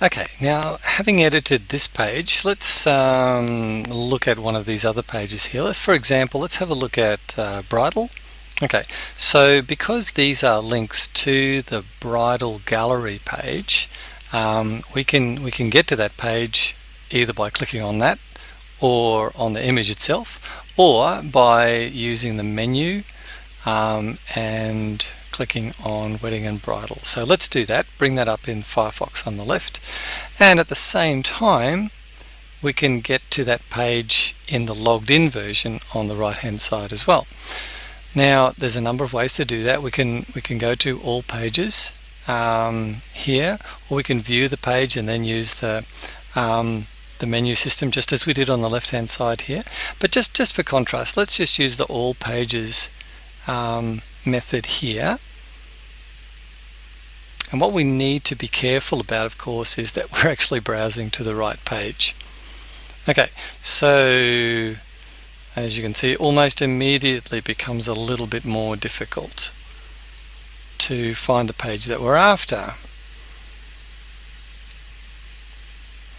Okay, now having edited this page, let's look at one of these other pages here. For example, let's have a look at bridal. Okay, so because these are links to the bridal gallery page, we can get to that page either by clicking on that or on the image itself, or by using the menu and clicking on wedding and bridal. So let's do that. Bring that up in Firefox on the left, and at the same time we can get to that page in the logged in version on the right hand side as well. Now there's a number of ways to do that. We can go to all pages here, or we can view the page and then use the menu system just as we did on the left hand side here. But just for contrast, let's just use the all pages method here. And what we need to be careful about, of course, is that we're actually browsing to the right page. Okay, so as you can see, almost immediately becomes a little bit more difficult to find the page that we're after.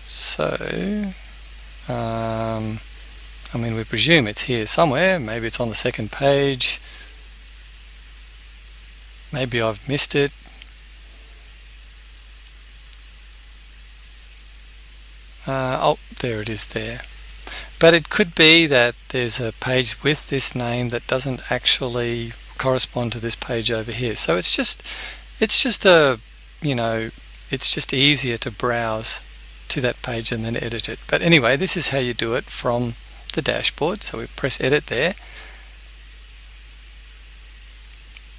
So I mean, we presume it's here somewhere. Maybe it's on the second page. Maybe I've missed it. Oh, there it is there. But it could be that there's a page with this name that doesn't actually correspond to this page over here. So it's just a, it's just easier to browse to that page and then edit it. But anyway, this is how you do it from the dashboard. So we press edit there.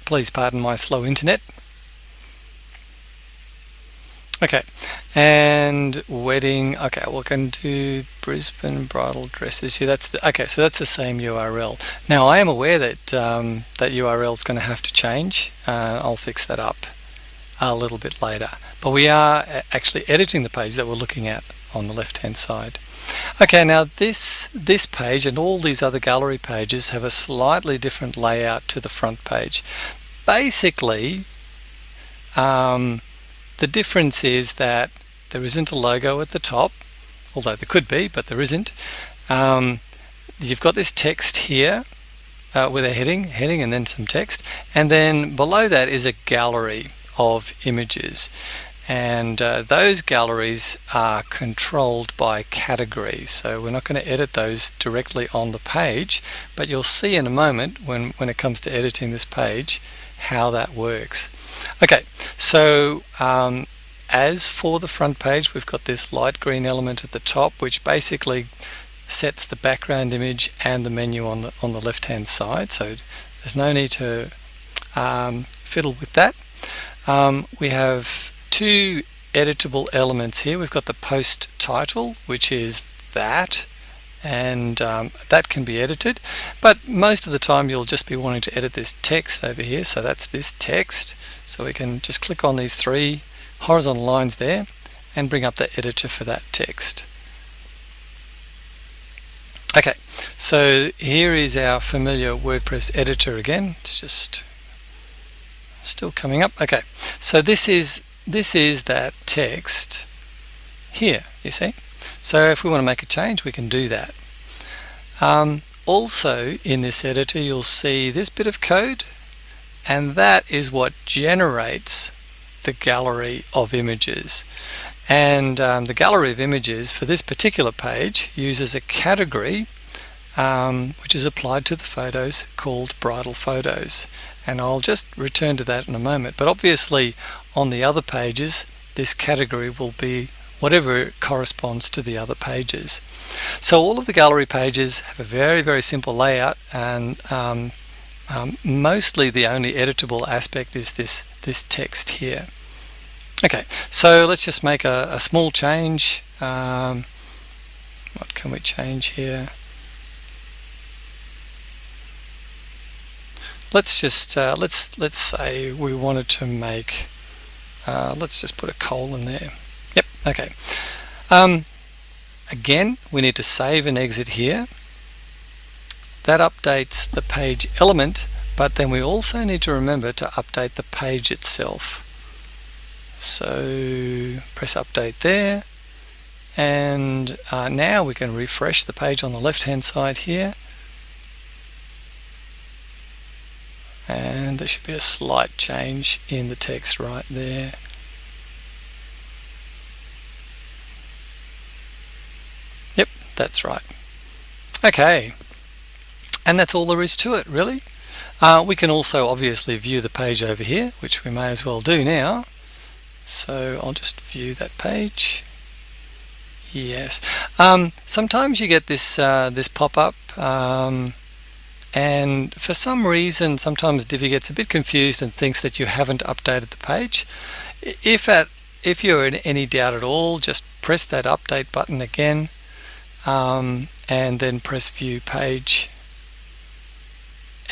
Please pardon my slow internet. Okay, and wedding. Okay, we can do Brisbane bridal dresses here. Okay, so that's the same URL. Now I am aware that that URL is going to have to change. I'll fix that up a little bit later. But we are actually editing the page that we're looking at on the left-hand side. Okay, now this page and all these other gallery pages have a slightly different layout to the front page. Basically, the difference is that there isn't a logo at the top, although there could be, but there isn't. You've got this text here with a heading and then some text, and then below that is a gallery of images, and those galleries are controlled by category. So we're not going to edit those directly on the page, but you'll see in a moment when it comes to editing this page how that works. Okay, so as for the front page, we've got this light green element at the top, which basically sets the background image and the menu on the left hand side, so there's no need to fiddle with that. We have two editable elements here. We've got the post title, which is that, and that can be edited, but most of the time you'll just be wanting to edit this text over here. So that's this text, so we can just click on these three horizontal lines there and bring up the editor for that text. Okay, so here is our familiar WordPress editor again. It's just still coming up. Okay, so this is that text here, you see. So if we want to make a change, we can do that. Also in this editor you'll see this bit of code, and that is what generates the gallery of images. And the gallery of images for this particular page uses a category which is applied to the photos called bridal photos, and I'll just return to that in a moment. But obviously on the other pages this category will be whatever corresponds to the other pages. So all of the gallery pages have a very, very simple layout, and mostly the only editable aspect is this text here. Okay, so let's just make a small change. What can we change here? Let's just let's say we wanted to make let's just put a colon there. Yep, okay. Again, we need to save and exit here. That updates the page element, but then we also need to remember to update the page itself. So press update there, and now we can refresh the page on the left hand side here, and there should be a slight change in the text right there. Yep, that's right. Okay, and that's all there is to it, really. We can also obviously view the page over here, which we may as well do now. So I'll just view that page. Yes. Sometimes you get this this pop-up, and for some reason, sometimes Divi gets a bit confused and thinks that you haven't updated the page. If you're in any doubt at all, just press that update button again, and then press View Page,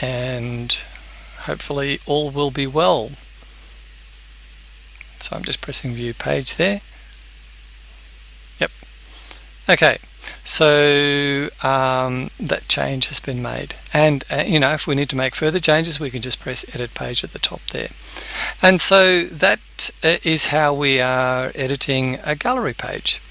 and hopefully all will be well. So I'm just pressing View Page there. Yep. Okay, so that change has been made, and if we need to make further changes, we can just press Edit Page at the top there. And so that is how we are editing a gallery page.